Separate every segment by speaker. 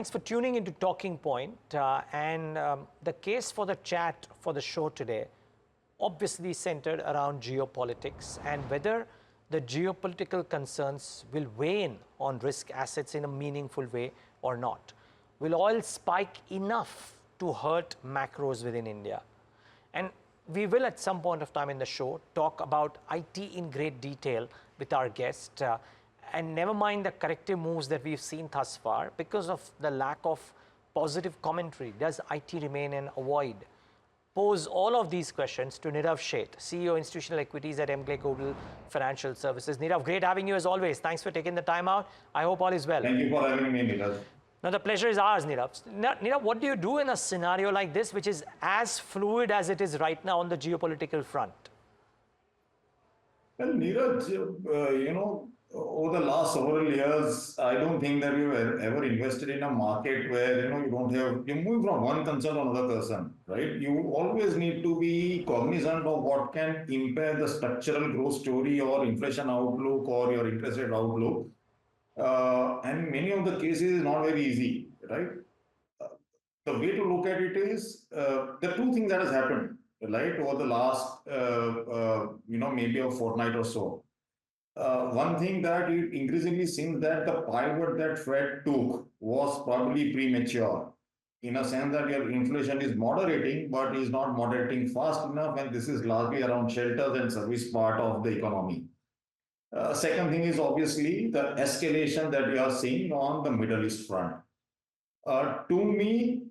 Speaker 1: Thanks for tuning into Talking Point. The case for the chat for the show today obviously centered around geopolitics and whether the geopolitical concerns will weigh in on risk assets in a meaningful way or not. Will oil spike enough to hurt macros within India? And we will at some point of time in the show talk about IT in great detail with our guest. And never mind the corrective moves that we've seen thus far, because of the lack of positive commentary, does IT remain an avoid? Pose all of these questions to Nirav Sheth, CEO Institutional Equities at Emkay Global Financial Services. Nirav, great having you as always. Thanks for taking the time out. I hope all is well.
Speaker 2: Thank you for having me, Niraj.
Speaker 1: Now, the pleasure is ours, Nirav. Nirav, what do you do in a scenario like this, which is as fluid as it is right now on the geopolitical front?
Speaker 2: Well, Niraj, over the last several years, I don't think that we've ever invested in a market where, you move from one concern to another concern, right? You always need to be cognizant of what can impair the structural growth story or inflation outlook or your interest rate outlook. And many of the cases is not very easy, right? The way to look at it is, the two things that has happened, right, over the last, maybe a fortnight or so. One thing that it increasingly seems that the pivot that Fed took was probably premature, in a sense that your inflation is moderating, but is not moderating fast enough, and this is largely around shelters and service part of the economy. Second thing is obviously the escalation that we are seeing on the Middle East front. To me,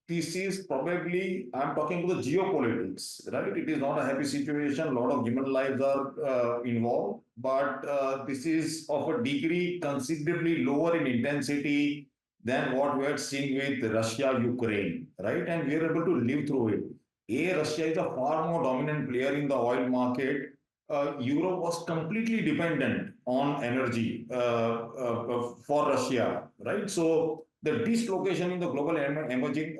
Speaker 2: this is probably, I'm talking about the geopolitics, right? It is not a happy situation. A lot of human lives are involved, but this is of a degree considerably lower in intensity than what we had seen with Russia, Ukraine, right? And we are able to live through it. Russia is a far more dominant player in the oil market. Europe was completely dependent on energy for Russia, right? So the dislocation in the global energy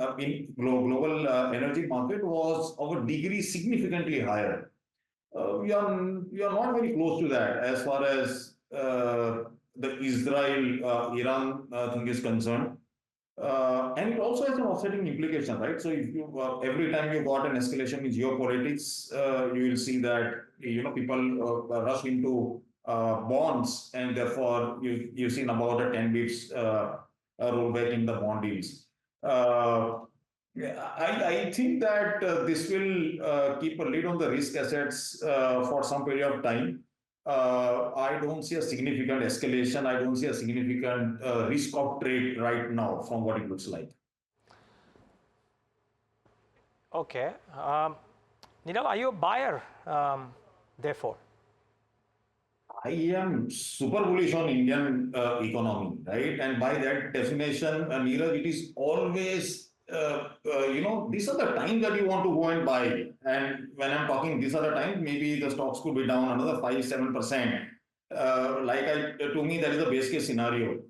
Speaker 2: market was of a degree significantly higher. We are not very close to that as far as the Israel-Iran thing is concerned. And it also has an offsetting implication, right? So if you every time you got an escalation in geopolitics, you will see that people rush into bonds, and therefore you've seen about a 10 bips rollback in the bond yields. I think that this will keep a lid on the risk assets for some period of time. I don't see a significant escalation. I don't see a significant risk of trade right now from what it looks like.
Speaker 1: Okay. Nirav, are you a buyer, therefore?
Speaker 2: I am super bullish on Indian economy, right? And by that definition, Niraj, it is always, these are the times that you want to go and buy. And when I'm talking, these are the times, maybe the stocks could be down another 5-7%. To me, that is the base case scenario.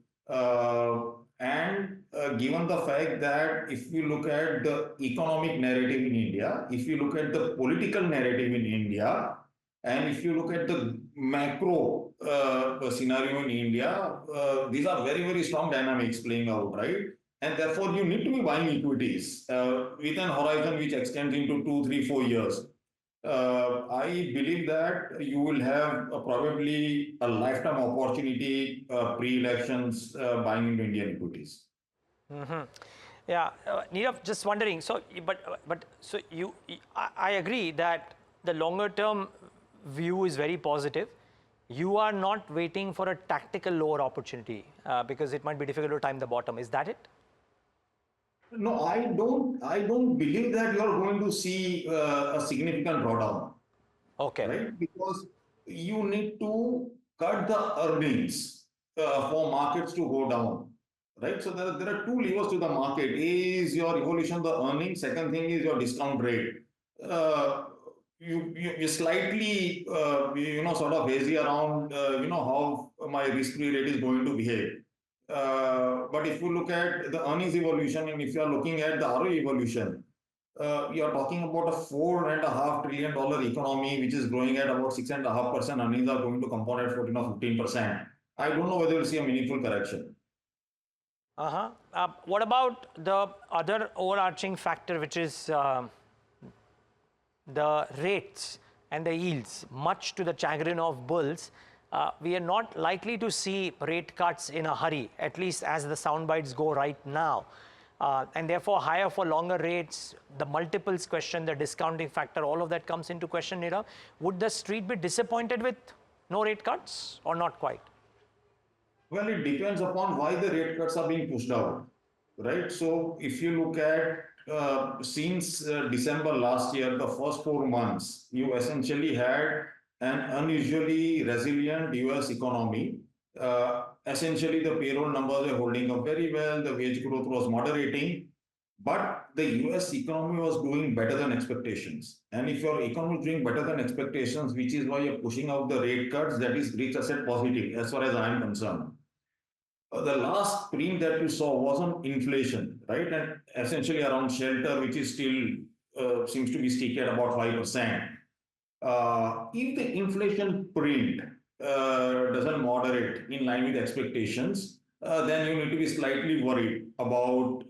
Speaker 2: Given the fact that if you look at the economic narrative in India, if you look at the political narrative in India, and if you look at the macro scenario in India, these are very, very strong dynamics playing out, right? And therefore, you need to be buying equities with an horizon which extends into 2, 3, 4 years. I believe that you will have probably a lifetime opportunity pre-elections buying into Indian equities.
Speaker 1: Mm-hmm. Yeah, Nirav, just wondering. I agree that the longer term view is very positive. You are not waiting for a tactical lower opportunity because it might be difficult to time the bottom. Is that it?
Speaker 2: No, I don't believe that you are going to see a significant drawdown.
Speaker 1: Okay.
Speaker 2: Right? Because you need to cut the earnings for markets to go down. Right? So there are two levers to the market. A is your evolution of the earnings. Second thing is your discount rate. You slightly, sort of hazy around, how my risk-free rate is going to behave. But if you look at the earnings evolution, and if you are looking at the ROE evolution, you are talking about a $4.5 trillion economy, which is growing at about 6.5%. Earnings are going to compound at 14 or 15%. I don't know whether we'll see a meaningful correction.
Speaker 1: What about the other overarching factor, which is the rates and the yields? Much to the chagrin of bulls, we are not likely to see rate cuts in a hurry, at least as the sound bites go right now. And therefore, higher for longer rates, the multiples question, the discounting factor, all of that comes into question, Nirav. Would the street be disappointed with no rate cuts or not quite?
Speaker 2: Well, it depends upon why the rate cuts are being pushed out, right? So if you look at since December last year, the first 4 months, you essentially had an unusually resilient US economy. Essentially, the payroll numbers were holding up very well, the wage growth was moderating, but the US economy was doing better than expectations. And if your economy is doing better than expectations, which is why you're pushing out the rate cuts, that is rich asset positive, as far as I'm concerned. The last print that you saw was on inflation, right? And essentially around shelter, which is still seems to be sticky at about 5%. If the inflation print doesn't moderate in line with expectations, then you need to be slightly worried about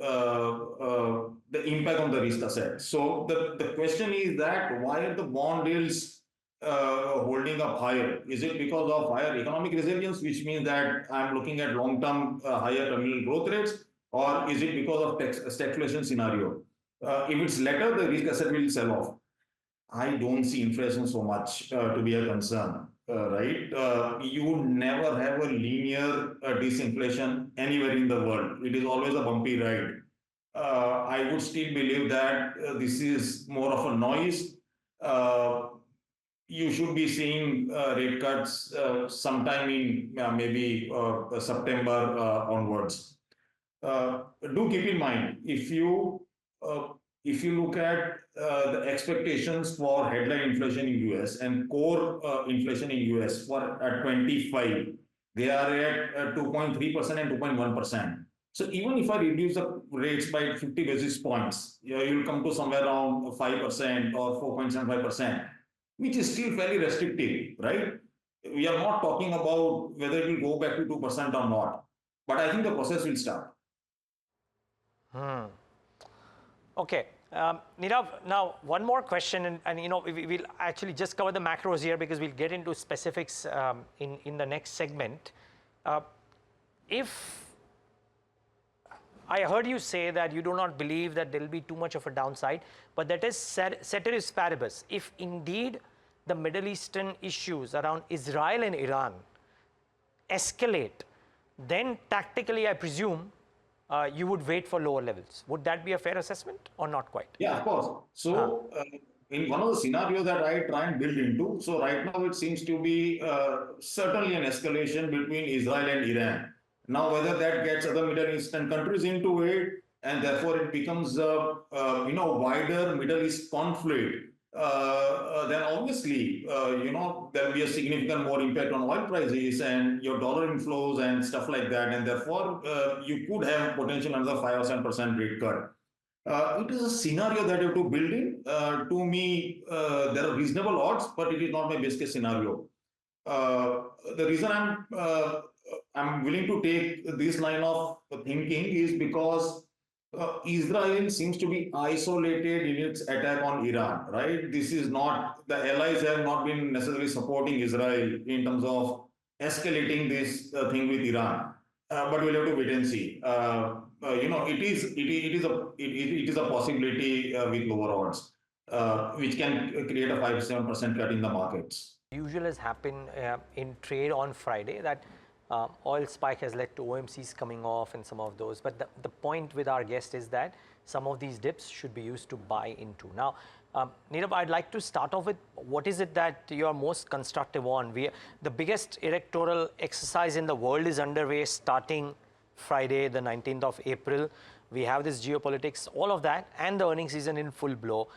Speaker 2: the impact on the risk asset. So the question is that why are the bond yields holding up higher? Is it because of higher economic resilience, which means that I'm looking at long-term higher terminal growth rates, or is it because of stagflation scenario? If it's latter, the risk asset will sell off. I don't see inflation so much to be a concern, right? You would never have a linear disinflation anywhere in the world. It is always a bumpy ride. I would still believe that this is more of a noise. You should be seeing rate cuts sometime in maybe September onwards. Do keep in mind uh, if you look at the expectations for headline inflation in US and core inflation in US for 25, they are at 2.3% and 2.1%. So even if I reduce the rates by 50 basis points, you'll come to somewhere around 5% or 4.75%, which is still fairly restrictive, right? We are not talking about whether it will go back to 2% or not, but I think the process will start.
Speaker 1: Okay. Nirav, now one more question, and we'll actually just cover the macros here because we'll get into specifics in the next segment. If I heard you say that you do not believe that there will be too much of a downside, but that is ceteris paribus. If indeed the Middle Eastern issues around Israel and Iran escalate, then tactically, I presume, you would wait for lower levels. Would that be a fair assessment or not quite?
Speaker 2: Yeah, of course. So, in one of the scenarios that I try and build into, so right now it seems to be certainly an escalation between Israel and Iran. Now, whether that gets other Middle Eastern countries into it, and therefore it becomes a wider Middle East conflict, then obviously there will be a significant more impact on oil prices and your dollar inflows and stuff like that, and therefore you could have potential another 5 or 7% rate cut. It is a scenario that you have to build in. To me, there are reasonable odds, but it is not my best case scenario. The reason I'm willing to take this line of thinking is because Israel seems to be isolated in its attack on Iran, right? This is not, the allies have not been necessarily supporting Israel in terms of escalating this thing with Iran. But we'll have to wait and see. It is a possibility with lower odds, which can create a 5 to 7% cut in the markets.
Speaker 1: Usual has happened in trade on Friday that oil spike has led to OMCs coming off and some of those. But the point with our guest is that some of these dips should be used to buy into. Now, Nirav, I'd like to start off with what is it that you are most constructive on? The biggest electoral exercise in the world is underway starting Friday, the 19th of April. We have this geopolitics, all of that, and the earnings season in full blow.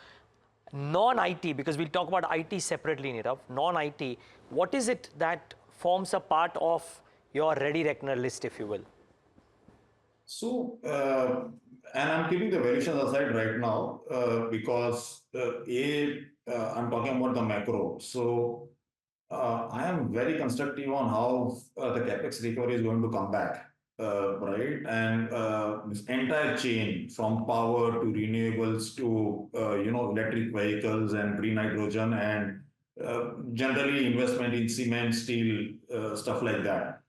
Speaker 1: Non-IT, because we'll talk about IT separately, Nirav, non-IT, what is it that forms a part of your ready reckoner list, if you will?
Speaker 2: So, and I'm keeping the valuations aside right now because I'm talking about the macro. So, I am very constructive on how the capex recovery is going to come back. right? And this entire chain from power to renewables to electric vehicles and green hydrogen and generally investment in cement, steel, stuff like that.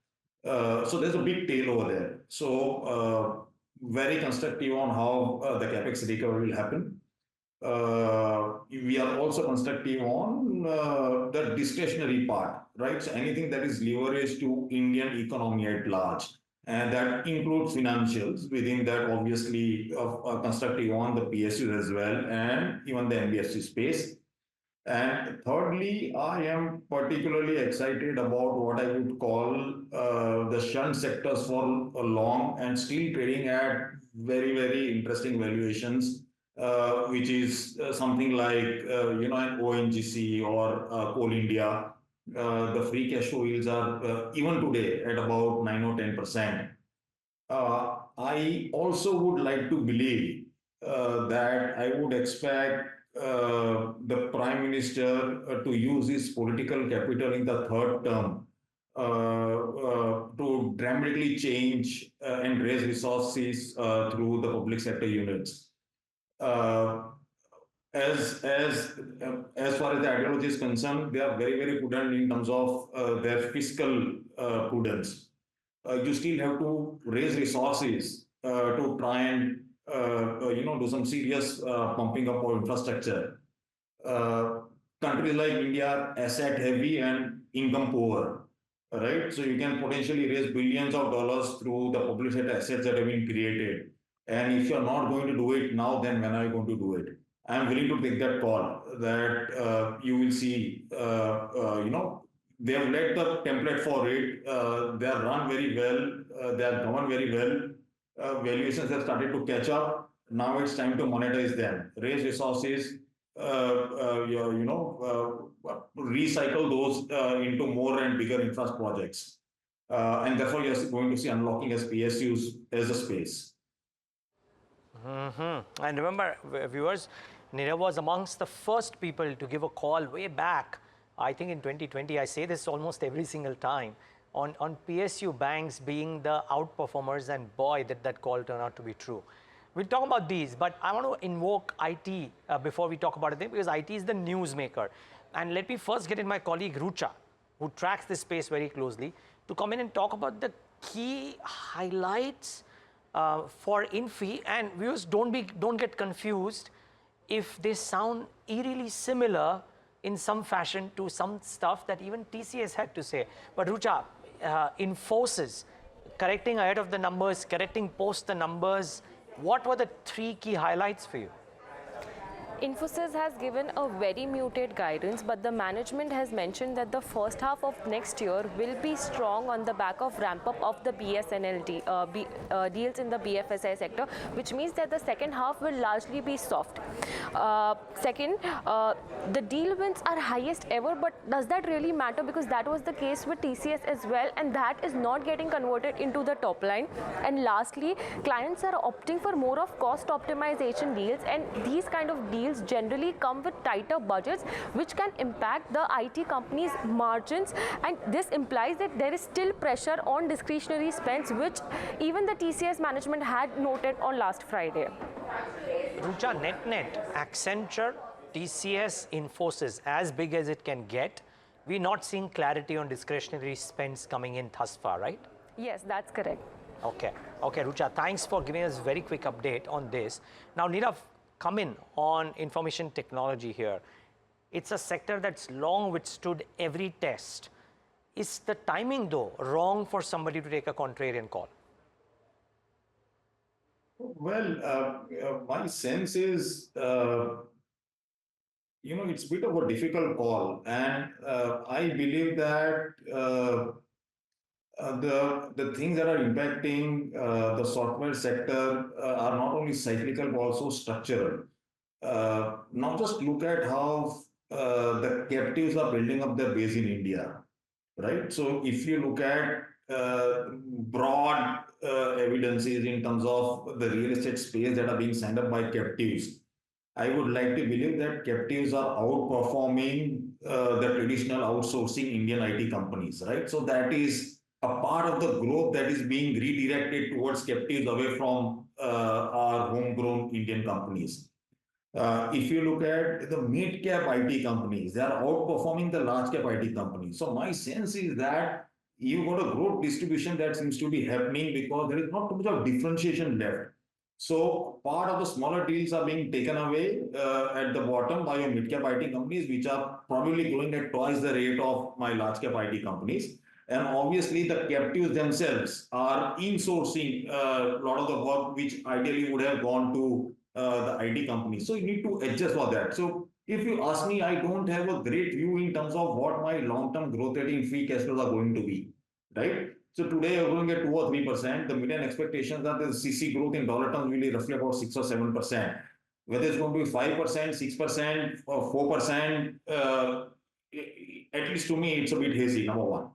Speaker 2: So there's a big tail over there. So very constructive on how the capex recovery will happen. We are also constructive on the discretionary part, right? So anything that is leveraged to Indian economy at large, and that includes financials. Within that, obviously, constructive on the PSUs as well, and even the NBFC space. And thirdly, I am particularly excited about what I would call the shunt sectors for long and still trading at very, very interesting valuations, which is something like, an ONGC or Coal India. The free cash flow yields are even today at about 9 or 10%. I also would like to believe that I would expect the Prime Minister to use his political capital in the third term to dramatically change and raise resources through the public sector units. Uh, as far as the ideology is concerned, they are very, very prudent in terms of their fiscal prudence. You still have to raise resources to try and do some serious pumping up of infrastructure. Uh, Countries like India are asset heavy and income poor, right? So you can potentially raise billions of dollars through the public sector assets that have been created. And if you're not going to do it now, then when are you going to do it? I'm willing to take that call that you will see, they have laid the template for it. They are run very well. They are governed very well. Valuations have started to catch up. Now it's time to monetize them, raise resources, recycle those into more and bigger infra projects. And therefore, you're going to see unlocking as PSUs as a space.
Speaker 1: And remember, viewers, Nirav was amongst the first people to give a call way back, I think in 2020. I say this almost every single time, on PSU banks being the outperformers, and boy, did that call turn out to be true. We'll talk about these, but I want to invoke IT before we talk about it, because IT is the newsmaker. And let me first get in my colleague Rucha, who tracks this space very closely, to come in and talk about the key highlights for Infi. And viewers, don't get confused if they sound eerily similar in some fashion to some stuff that even TCS had to say. But Rucha, Infosys, correcting ahead of the numbers, correcting post the numbers, what were the three key highlights for you?
Speaker 3: Infosys has given a very muted guidance, but the management has mentioned that the first half of next year will be strong on the back of ramp up of the BSNL deals in the BFSI sector, which means that the second half will largely be soft. Second, the deal wins are highest ever, but does that really matter? Because that was the case with TCS as well, and that is not getting converted into the top line. And lastly, clients are opting for more of cost optimization deals, and these kind of deals generally come with tighter budgets, which can impact the IT company's margins, and this implies that there is still pressure on discretionary spends, which even the TCS management had noted on last Friday.
Speaker 1: Rucha, net, Accenture, TCS, Infosys, as big as it can get, we're not seeing clarity on discretionary spends coming in thus far, right?
Speaker 3: Yes, that's correct.
Speaker 1: Okay, Rucha, thanks for giving us a very quick update on this. Now, Nirav, come in on information technology here. It's a sector that's long withstood every test. Is the timing, though, wrong for somebody to take a contrarian call?
Speaker 2: Well, my sense is, it's a bit of a difficult call. And I believe that the things that are impacting the software sector are not only cyclical but also structural. Now just look at how the captives are building up their base in India, right? So if you look at broad evidences in terms of the real estate space that are being signed up by captives, I would like to believe that captives are outperforming the traditional outsourcing Indian IT companies, right? So that is a part of the growth that is being redirected towards captives away from our homegrown Indian companies. If you look at the mid-cap IT companies, they are outperforming the large-cap IT companies. So my sense is that you got a growth distribution that seems to be happening because there is not too much of differentiation left. So part of the smaller deals are being taken away at the bottom by your mid-cap IT companies, which are probably growing at twice the rate of my large-cap IT companies. And obviously, the captives themselves are insourcing a lot of the work which ideally would have gone to the IT companies. So you need to adjust for that. So if you ask me, I don't have a great view in terms of what my long-term growth rate in free cash flows are going to be, right? So today you're growing at 2 or 3%. The median expectations are the CC growth in dollar terms will be roughly about 6 or 7%. Whether it's going to be 5%, 6%, or 4%, at least to me, it's a bit hazy, number one.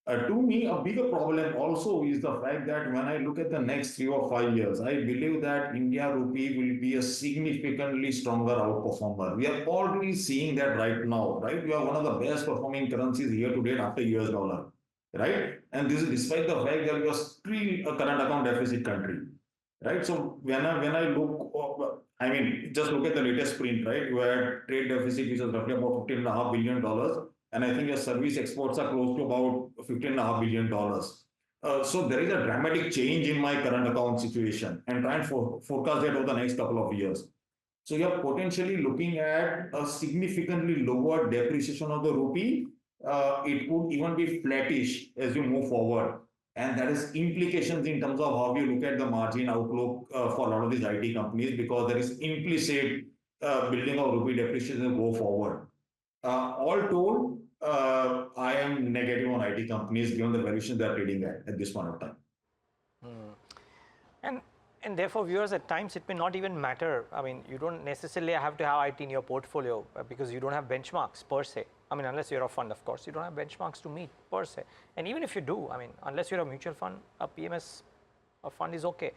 Speaker 2: To me, a bigger problem also is the fact that when I look at the next 3 or 5 years, I believe that India rupee will be a significantly stronger outperformer. We are already seeing that right now, right? We are one of the best performing currencies year to date after US dollar, right? And this is despite the fact that we are still a current account deficit country, right? So when I look, I mean, just look at the latest print, right? You had trade deficit, which is roughly about $15.5 billion. And I think your service exports are close to about $15.5 billion. So there is a dramatic change in my current account situation and try and forecast that over the next couple of years. So you're potentially looking at a significantly lower depreciation of the rupee. It could even be flattish as you move forward. And that has implications in terms of how you look at the margin outlook for a lot of these IT companies, because there is implicit building of rupee depreciation go forward. All told, I am negative on IT companies given the valuation they are trading at this point of time.
Speaker 1: And therefore, viewers, at times it may not even matter. I mean, you don't necessarily have to have IT in your portfolio because you don't have benchmarks per se. I mean, unless you're a fund, of course, you don't have benchmarks to meet per se. And even if you do, I mean, unless you're a mutual fund, a PMS a fund is okay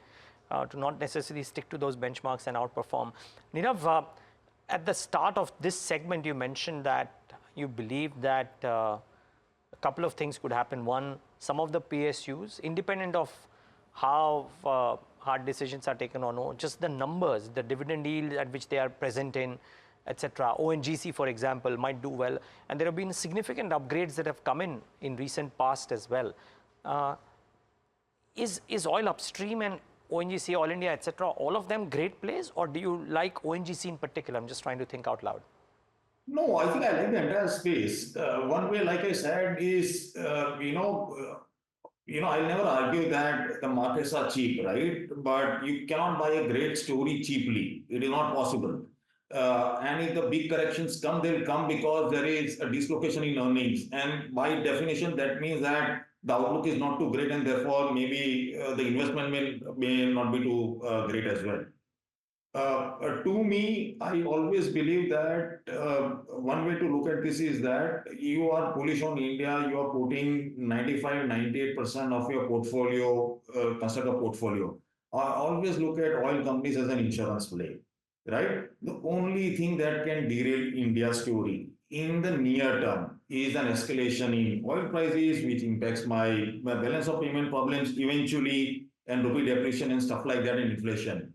Speaker 1: to not necessarily stick to those benchmarks and outperform. Nirav, at the start of this segment, you mentioned that you believe that a couple of things could happen. One, some of the PSUs, independent of how hard decisions are taken or no, just the numbers, the dividend yield at which they are present in, etc. ONGC, for example, might do well. And there have been significant upgrades that have come in recent past as well. Is Oil Upstream and ONGC, Oil India, etc., all of them great plays, or do you like ONGC in particular? I'm just trying to think out loud.
Speaker 2: No, I think I like the entire space. One way, like I said, is I'll never argue that the markets are cheap, right? But you cannot buy a great story cheaply. It is not possible. And if the big corrections come, they'll come because there is a dislocation in earnings. And by definition, that means that the outlook is not too great, and therefore maybe the investment may not be too great as well. To me, I always believe that one way to look at this is that you are bullish on India, you are putting 95, 98% of your portfolio, constructive portfolio. I always look at oil companies as an insurance play, right? The only thing that can derail India's story in the near term is an escalation in oil prices, which impacts my balance of payment problems eventually, and rupee depreciation and stuff like that, and inflation.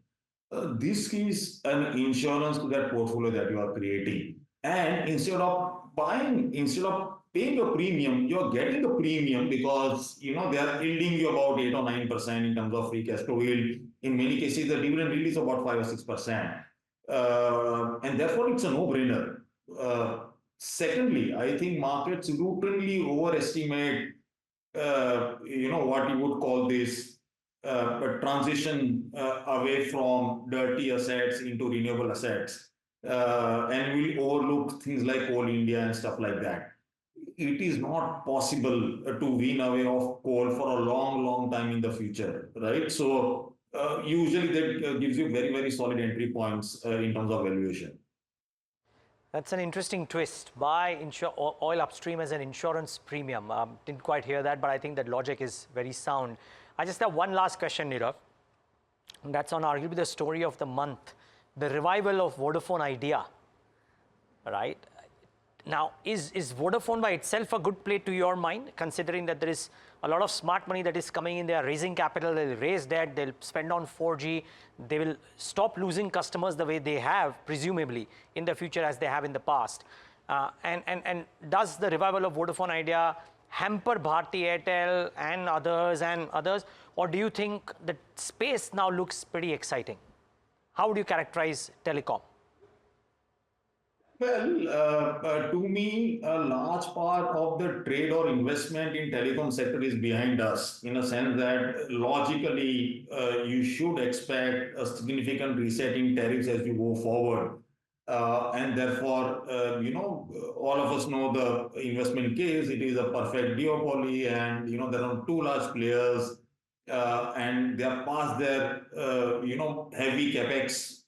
Speaker 2: This is an insurance to that portfolio that you are creating. And instead of paying a premium, you're getting a premium because they are yielding you about 8 or 9% in terms of free cash flow yield. In many cases, the dividend yield is about 5 or 6%. And therefore, it's a no-brainer. Secondly, I think markets routinely overestimate what you would call this a transition away from dirty assets into renewable assets, and we'll overlook things like Coal India and stuff like that. It is not possible to wean away of coal for a long, long time in the future, right? So usually that gives you very, very solid entry points in terms of valuation.
Speaker 1: That's an interesting twist. Buy Oil Upstream as an insurance premium. Didn't quite hear that, but I think that logic is very sound. I just have one last question, Nirav. And that's on arguably the story of the month, the revival of Vodafone Idea, right? Now, is Vodafone by itself a good play to your mind, considering that there is a lot of smart money that is coming in. They are raising capital, they'll raise debt, they'll spend on 4G, they will stop losing customers the way they have, presumably, in the future as they have in the past. And does the revival of Vodafone Idea hamper Bharti Airtel and others, or do you think the space now looks pretty exciting? How would you characterize telecom?
Speaker 2: Well, to me, a large part of the trade or investment in telecom sector is behind us, in a sense that logically you should expect a significant reset in tariffs as you go forward. And therefore, all of us know the investment case. It is a perfect duopoly, and there are two large players, and they are past their heavy capex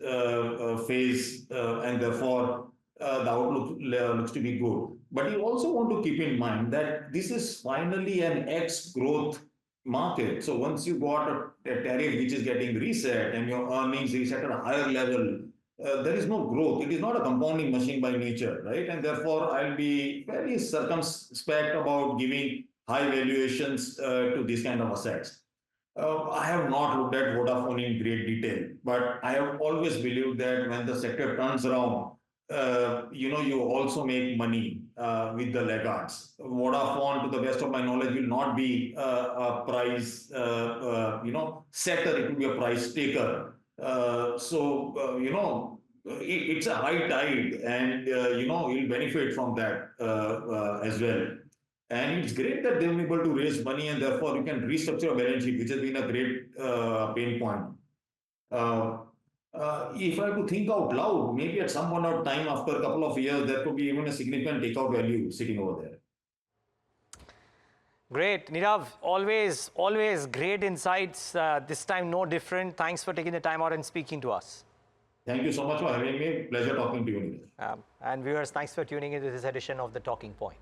Speaker 2: phase, and therefore the outlook looks to be good. But you also want to keep in mind that this is finally an ex-growth market. So once you got a tariff which is getting reset and your earnings reset at a higher level, there is no growth. It is not a compounding machine by nature, right? And therefore, I'll be very circumspect about giving high valuations to these kind of assets. I have not looked at Vodafone in great detail, but I have always believed that when the sector turns around, you also make money with the laggards. Vodafone, to the best of my knowledge, will not be a price, setter. It will be a price taker. It's a high tide, and you'll benefit from that as well. And it's great that they've been able to raise money, and therefore you can restructure your balance sheet, which has been a great pain point. If I could think out loud, maybe at some point of time, after a couple of years, there could be even a significant takeout value sitting over there.
Speaker 1: Great. Nirav, always great insights. This time, no different. Thanks for taking the time out and speaking to us.
Speaker 2: Thank you so much for having me. Pleasure talking to you, Niraj.
Speaker 1: And viewers, thanks for tuning into this edition of The Talking Point.